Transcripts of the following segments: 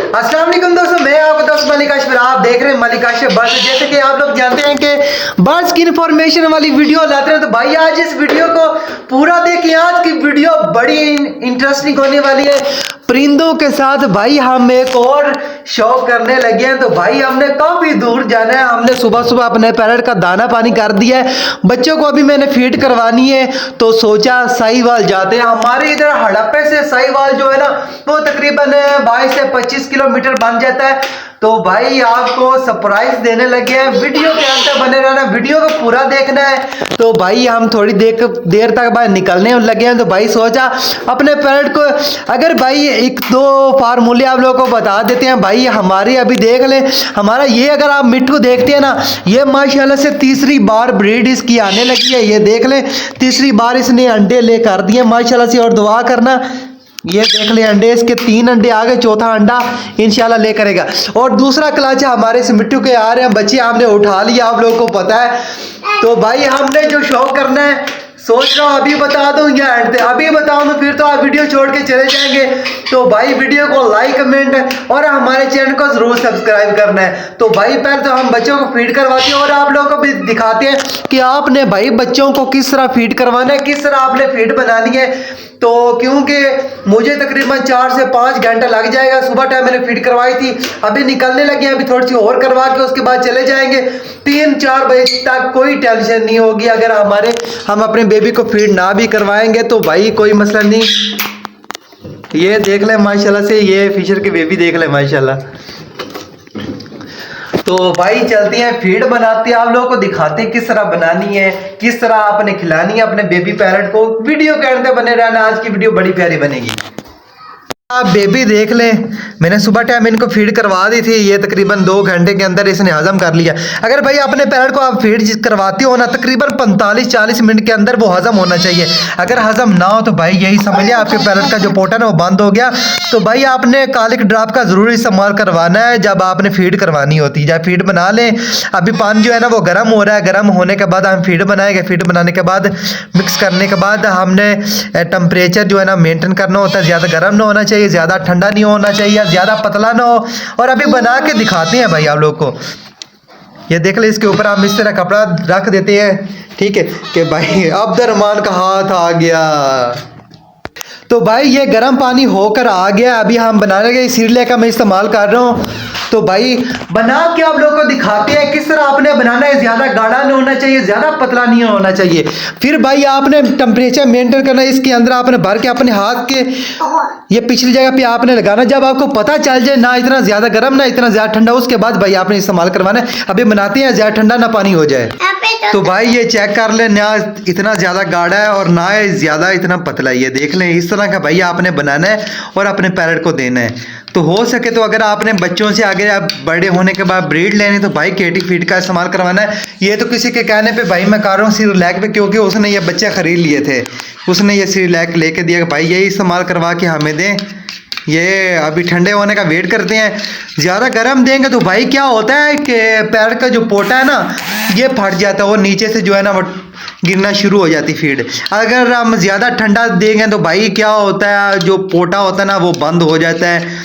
अस्सलाम वालेकुम दोस्तों, मैं आपका दोस्त मलिक अशफर। आप देख रहे हैं मलिक अशफर बर्ड्स। जैसे कि आप लोग जानते हैं कि बर्ड्स की इंफॉर्मेशन वाली वीडियो लाते हैं, तो भाई आज इस वीडियो को पूरा देखिए। आज की वीडियो बड़ी इंटरेस्टिंग होने वाली है। परिंदों के साथ भाई हम एक और शो करने लगे हैं। तो भाई हमने काफी दूर जाना है। हमने सुबह सुबह अपने पैरट का दाना पानी कर दिया है, बच्चों को अभी मैंने फीड करवानी है। तो सोचा साहिवाल जाते हैं। हमारे इधर हड़प्पे से साहिवाल जो है ना, वो तकरीबन 22 से 25 किलोमीटर बन जाता है। तो भाई आपको सरप्राइज देने लगे हैं, वीडियो के अंत तक बने रहना, वीडियो को पूरा देखना है। तो भाई हम थोड़ी देर तक भाई निकलने लगे हैं। तो भाई सोचा अपने पैरट को, अगर भाई एक दो फार्मूले आप लोगों को बता देते हैं। भाई हमारे अभी देख लें, हमारा ये अगर आप मिट्टू देखते हैं ना, ये माशाल्लाह से तीसरी बार ब्रीड इसकी आने लगी है। ये देख लें, तीसरी बार इसने अंडे ले कर दिए माशाल्लाह से। और दुआ करना, ये देख ले अंडे इसके 3 अंडे आ गए, चौथा अंडा इंशाल्लाह ले करेगा। और दूसरा क्लच हमारे से मिट्टू के आ रहे हैं बच्चे, हमने उठा लिया, आप लोगों को पता है। तो भाई हमने जो शो करना है, सोच रहा हूँ अभी बता दूं या अभी बताऊं तो फिर तो आप वीडियो छोड़ के चले जाएंगे। तो भाई वीडियो को लाइक कमेंट और हमारे चैनल को जरूर सब्सक्राइब करना है। तो भाई पहले तो हम बच्चों को फीड करवाते हैं और आप लोगों को भी दिखाते हैं कि आपने भाई बच्चों को किस तरह फीड करवाना है, किस तरह आपने फीड बनानी है। तो क्योंकि मुझे तकरीबन 4 से 5 घंटा लग जाएगा। सुबह टाइम मैंने फीड करवाई थी, अभी निकलने लगे हैं, अभी थोड़ी सी और करवा के उसके बाद चले जाएंगे। 3-4 बजे तक कोई टेंशन नहीं होगी। अगर हम अपने बेबी को फीड ना भी करवाएंगे तो भाई कोई मसला नहीं। ये देख ले माशाल्लाह से, ये फिशर के बेबी देख ले माशाल्लाह। तो भाई चलते हैं, फीड बनाते हैं, आप लोगों को दिखाते हैं किस तरह बनानी है, किस तरह आपने खिलानी है अपने बेबी पैरट को। वीडियो के अंत तक बने रहना, आज की वीडियो बड़ी प्यारी बनेगी। आप बेबी देख लें, मैंने सुबह टाइम इनको फीड करवा दी थी। ये तकरीबन 2 घंटे के अंदर इसने हजम कर लिया। अगर भाई अपने पैरट को आप फीड करवाते हो ना, तकरीबन 45-40 मिनट के अंदर वो हजम होना चाहिए। अगर हजम ना हो तो भाई यही समझ लिया आपके पैरट का जो पोटन है वो बंद हो गया। तो भाई आपने कालिक ड्रॉप का जरूर इस्तेमाल करवाना है जब आपने फीड करवानी होती है। जब फीड बना लें, अभी पानी जो है ना वो गर्म हो रहा है, गर्म होने के बाद हम फीड बनाएंगे। फीड बनाने के बाद मिक्स करने के बाद हमने टेम्परेचर जो है ना मेंटेन करना होता है। ज़्यादा गर्म ना होना चाहिए, ज्यादा ठंडा नहीं होना चाहिए, ज्यादा पतला ना हो। और अभी बना के दिखाते हैं भाई आप लोग को। ये देख ले, इसके ऊपर हम इस तरह कपड़ा रख देते हैं, ठीक है, कि भाई अब्दुर्रहमान का हाथ आ गया। तो भाई ये गर्म पानी होकर आ गया। अभी हम बनाने के सिरले का मैं इस्तेमाल कर रहा हूँ। तो भाई बना के आप लोगों को दिखाते हैं किस तरह आपने बनाना है। ज़्यादा गाढ़ा नहीं होना चाहिए, ज़्यादा पतला नहीं होना चाहिए। फिर भाई आपने टेम्परेचर मेंटेन करना है। इसके अंदर आपने भर के अपने हाथ के ये पिछली जगह पे आपने लगाना। जब आपको पता चल जाए ना इतना ज़्यादा गर्म ना इतना ज़्यादा ठंडा, उसके बाद भाई आपने इस्तेमाल करवाना है। अभी बनाते हैं, ज़्यादा ठंडा ना पानी हो जाए। तो भाई ये चेक कर ले, ना इतना ज़्यादा गाढ़ा है और ना ज़्यादा इतना पतला है। ये देख लें, इस तरह का भाई आपने बनाना है और अपने पैरट को देना है। तो हो सके तो अगर आपने बच्चों से आगे आप बड़े होने के बाद ब्रीड लेनी तो भाई केटी फीड का इस्तेमाल करवाना है। ये तो किसी के कहने पे भाई मैं कर रहा हूँ सिरलैक पे, क्योंकि उसने ये बच्चे खरीद लिए थे, उसने ये सिरलैक लेके दिया कि भाई यही इस्तेमाल करवा के हमें दें। ये अभी ठंडे होने का वेट करते हैं। ज़्यादा गर्म देंगे तो भाई क्या होता है कि पैर का जो पोटा है ना ये फट जाता है और नीचे से जो है ना वो गिरना शुरू हो जाती फीड। अगर हम ज़्यादा ठंडा देंगे तो भाई क्या होता है, जो पोटा होता है ना वो बंद हो जाता है,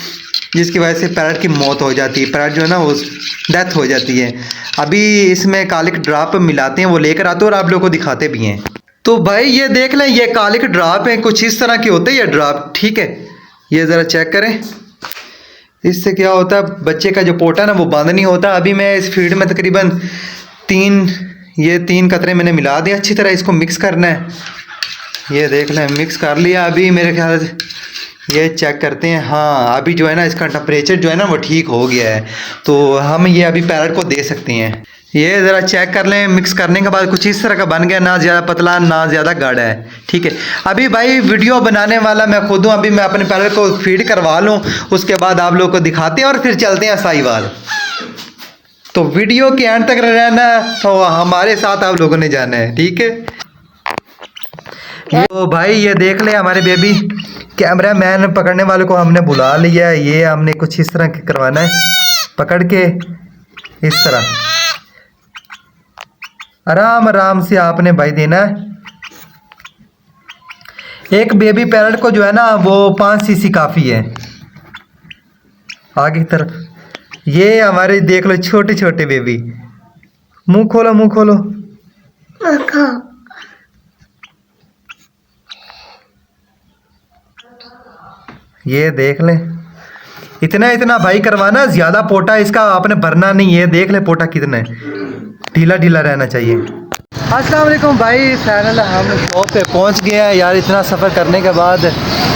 जिसकी वजह से पैरट की मौत हो जाती है। पैरट जो है ना वो डेथ हो जाती है। अभी इसमें कालिक ड्रॉप मिलाते हैं, वो लेकर आते हैं और आप लोगों को दिखाते भी हैं। तो भाई ये देख लें, ये कालिक ड्रॉप है, कुछ इस तरह के होते हैं ये ड्रॉप, ठीक है। ये ज़रा चेक करें, इससे क्या होता है बच्चे का जो पोटा ना वो बंद नहीं होता। अभी मैं इस फीड में तकरीबन 3 कतरे मैंने मिला दिए। अच्छी तरह इसको मिक्स करना है। ये देख लें, मिक्स कर लिया। अभी मेरे ख्याल से ये चेक करते हैं, हाँ अभी जो है ना इसका टेम्परेचर जो है ना वो ठीक हो गया है। तो हम ये अभी पैरट को दे सकते हैं। ये ज़रा चेक कर लें, मिक्स करने के बाद कुछ इस तरह का बन गया, ना ज़्यादा पतला ना ज़्यादा गाढ़ा है, ठीक है। अभी भाई वीडियो बनाने वाला मैं खुद हूँ। अभी मैं अपने पैरट को फीड करवा लूँ, उसके बाद आप लोग को दिखाते हैं और फिर चलते हैं साहिवाल। तो वीडियो के एंड तक रहना, तो हमारे साथ आप लोगों ने जाना है, ठीक है। तो भाई ये देख ले हमारे बेबी, कैमरा मैन पकड़ने वाले को हमने बुला लिया है। ये हमने कुछ इस तरह के करवाना है, पकड़ के इस तरह आराम आराम से आपने भाई देना है। एक बेबी पैरट को जो है ना वो 5 सीसी काफ़ी है। आगे की तरफ। ये हमारे देख लो छोटे छोटे बेबी। मुंह खोलो, मुंह खोलो। ये देख ले, इतना इतना भाई करवाना, ज्यादा पोटा इसका आपने भरना नहीं है। देख ले पोटा कितना है, ढीला ढीला रहना चाहिए। अस्सलाम वालेकुम भाई, फाइनल हम शॉप पे पहुंच गए हैं यार। इतना सफ़र करने के बाद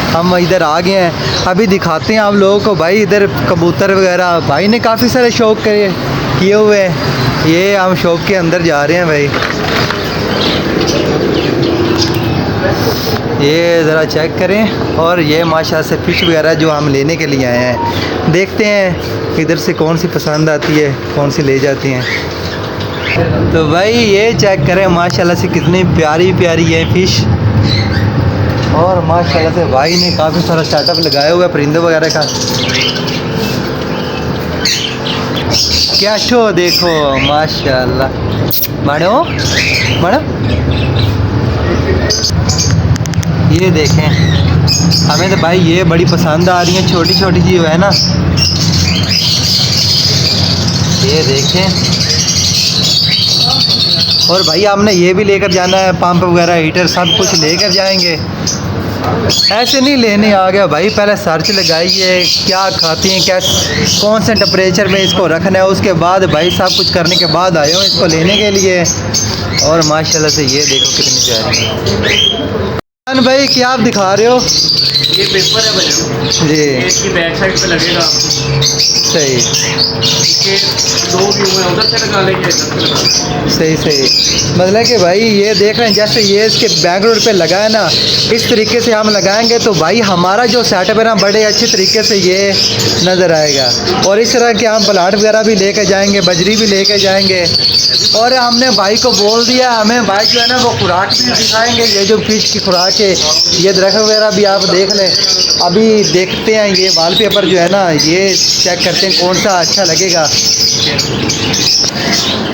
हम इधर आ गए हैं। अभी दिखाते हैं आप लोगों को भाई इधर कबूतर वगैरह। भाई ने काफ़ी सारे शौक किए हुए हैं। ये हम शॉप के अंदर जा रहे हैं भाई। ये ज़रा चेक करें। और ये माशाल्लाह से फ़िश वगैरह जो हम लेने के लिए आए हैं। देखते हैं इधर से कौन सी पसंद आती है, कौन सी ले जाती हैं। तो भाई ये चेक करें माशाल्लाह से कितनी प्यारी प्यारी है फ़िश। और माशाल्लाह से भाई ने काफ़ी सारा सेटअप लगाया हुआ है परिंदे वगैरह का। क्या शो देखो माशाल्लाह। मानो मानो, ये देखें, हमें तो भाई ये बड़ी पसंद आ रही है, छोटी छोटी सी है ना। ये देखें। और भाई हमने ये भी लेकर जाना है, पंप वगैरह हीटर सब कुछ लेकर जाएंगे। ऐसे नहीं लेने आ गया भाई, पहले सर्च लगाइए क्या खाती हैं, क्या कौन से टेम्परेचर में इसको रखना है, उसके बाद भाई सब कुछ करने के बाद आए हो इसको लेने के लिए। और माशाल्लाह से ये देखो कितनी प्यारी है। भाई क्या आप दिखा रहे हो? ये पेपर है भाई जी, इसकी बैक साइड पे लगेगा आपको। सही। इसके दो व्यू में उधर से लगा लेंगे, इधर से लगा लेंगे। सही सही। मतलब कि भाई ये देख रहे हैं जैसे ये इसके बैकग्राउंड पे लगा है ना, इस तरीके से हम लगाएंगे तो भाई हमारा जो सेटअप है ना बड़े अच्छे तरीके से ये नज़र आएगा। और इस तरह के हम प्लाट वगैरह भी लेकर जाएंगे, बजरी भी लेकर जाएंगे। और हमने भाई को बोल दिया, हमें भाई जो है ना वो खुराक भी दिखाएंगे। ये जो फिश की खुराक है, ये दरख्त वगैरह भी आप देख लें। अभी देखते हैं ये वॉलपेपर जो है ना, ये चेक करते हैं कौन सा अच्छा लगेगा।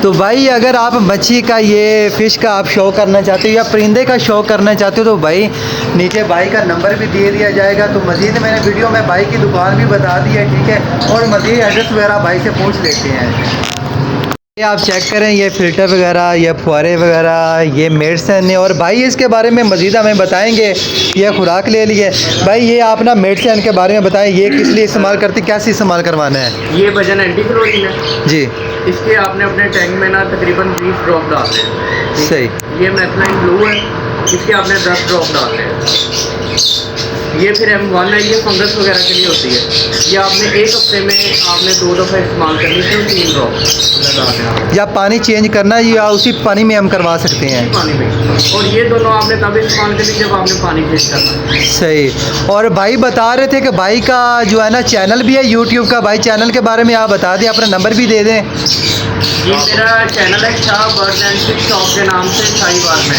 तो भाई अगर आप मच्छी का, ये फ़िश का आप शो करना चाहते हो या परिंदे का शो करना चाहते हो तो भाई नीचे भाई का नंबर भी दे दिया जाएगा। तो मज़ीद मैंने वीडियो में भाई की दुकान भी बता दी है, ठीक है। और मज़ीद एड्रेस वगैरह भाई से पूछ लेते हैं। ये आप चेक करें, ये फ़िल्टर वगैरह, ये फुहारे वगैरह, ये मेडिसन है। और भाई इसके बारे में मज़ीद हमें बताएंगे। ये खुराक ले लिए भाई, ये आप ना मेडिसन के बारे में बताएं, ये किस लिए इस्तेमाल करते, कैसे इस्तेमाल करवाना है? ये वजन एंटीक्लोरीन है जी। इसके आपने अपने टैंक में ना तकरीबन 20 ड्रॉप डालते हैं। सही। ये मेथलाइन ब्लू है, इसके आपने 10 ड्रॉप डालते हैं। ये फिर M1 है, ये फंगस वगैरह के लिए होती है। ये आपने एक हफ्ते में आपने 2 दफ़ा इस्तेमाल करनी है, 3 ड्रॉप लगाने हैं। या पानी चेंज करना है या उसी पानी में हम करवा सकते हैं? पानी में। और ये दोनों आपने तब इस्तेमाल करनी जब आपने पानी चेंज करना है। सही। और भाई बता रहे थे कि भाई का जो है ना चैनल भी है यूट्यूब का। भाई चैनल के बारे में आप बता दें, अपना नंबर भी दे दें। ये मेरा चैनल है Shah bird and fish shop के नाम से साहिवाल में।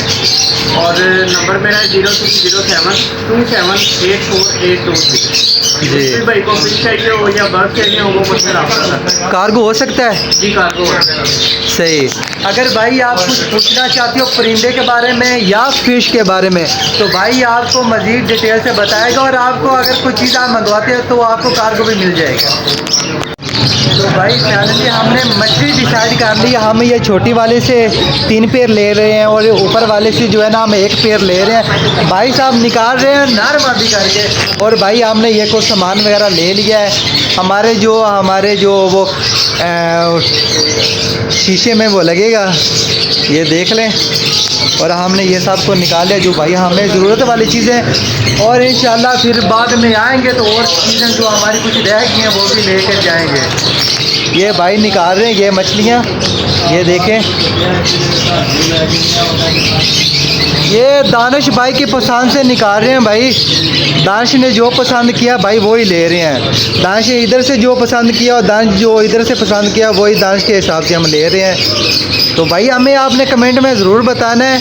और नंबर मेरा है 0607278483। जी भाई को फिश चाहिए हो या बर्ड चाहिए हो, वो मुझसे रब्ता करता है। कार्गो हो सकता है? जी कार्गो हो सकता है। सही। अगर भाई आप कुछ पूछना चाहते हो परिंदे के बारे में या फिश के बारे में तो भाई आपको मज़ीद डिटेल से बताएगा। और आपको अगर कोई चीज़ आप मंगवाते हो तो आपको कार्गो भी मिल जाएगा। तो भाई फाइनली हमने मछली डिसाइड कर ली। हम ये छोटी वाले से 3 पेयर ले रहे हैं और वो वाले से जो है ना हम 1 पेयर ले रहे हैं। भाई साहब निकाल रहे हैं नार मादी करके। और भाई हमने ये कुछ सामान वगैरह ले लिया है। हमारे जो वो शीशे में वो लगेगा, ये देख लें। और हमने ये सब को निकाल लिया जो भाई हमें ज़रूरत वाली चीज़ें। और इंशाल्लाह फिर बाद में आएंगे तो और चीज़ें जो हमारी कुछ रह गई हैं वो भी लेकर जाएंगे। ये भाई निकाल रहे हैं ये मछलियाँ, ये देखें। ये दानिश भाई की पसंद से निकाल रहे हैं भाई। दानिश ने जो पसंद किया भाई वो ही ले रहे हैं। दानिश ने इधर से जो पसंद किया और दानिश जो इधर से पसंद किया वही दानिश के हिसाब से हम ले रहे हैं। तो भाई हमें आपने कमेंट में ज़रूर बताना है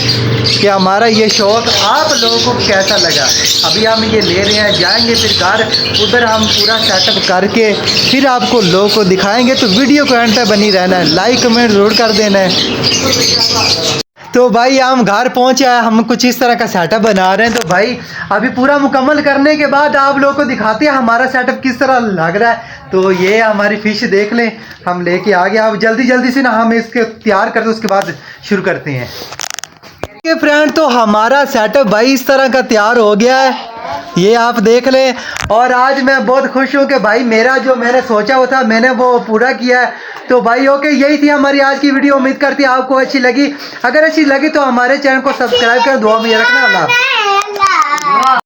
कि हमारा ये शौक़ आप लोगों को कैसा लगा। अभी हम ये ले रहे हैं, जाएंगे फिर घर, उधर हम पूरा सेटअप करके फिर आपको लोगों को दिखाएंगे। तो वीडियो को एंड तक बनी रहना है, लाइक कमेंट ज़रूर कर देना है। तो भाई हम घर पहुंचे हैं, हम कुछ इस तरह का सेटअप बना रहे हैं। तो भाई अभी पूरा मुकम्मल करने के बाद आप लोगों को दिखाते हैं हमारा सेटअप किस तरह लग रहा है। तो ये हमारी फिश देख लें, हम लेके आ गए। अब जल्दी जल्दी से ना हम इसके तैयार करते उसके बाद शुरू करते हैं। ये फ्रेंड तो हमारा सेटअप भाई इस तरह का तैयार हो गया है, ये आप देख लें। और आज मैं बहुत खुश हूँ कि भाई मेरा जो मैंने सोचा हुआ था मैंने वो पूरा किया है। तो भाई ओके, यही थी हमारी आज की वीडियो। उम्मीद करती है आपको अच्छी लगी। अगर अच्छी लगी तो हमारे चैनल को सब्सक्राइब कर दुआ में रखना। अल्लाह।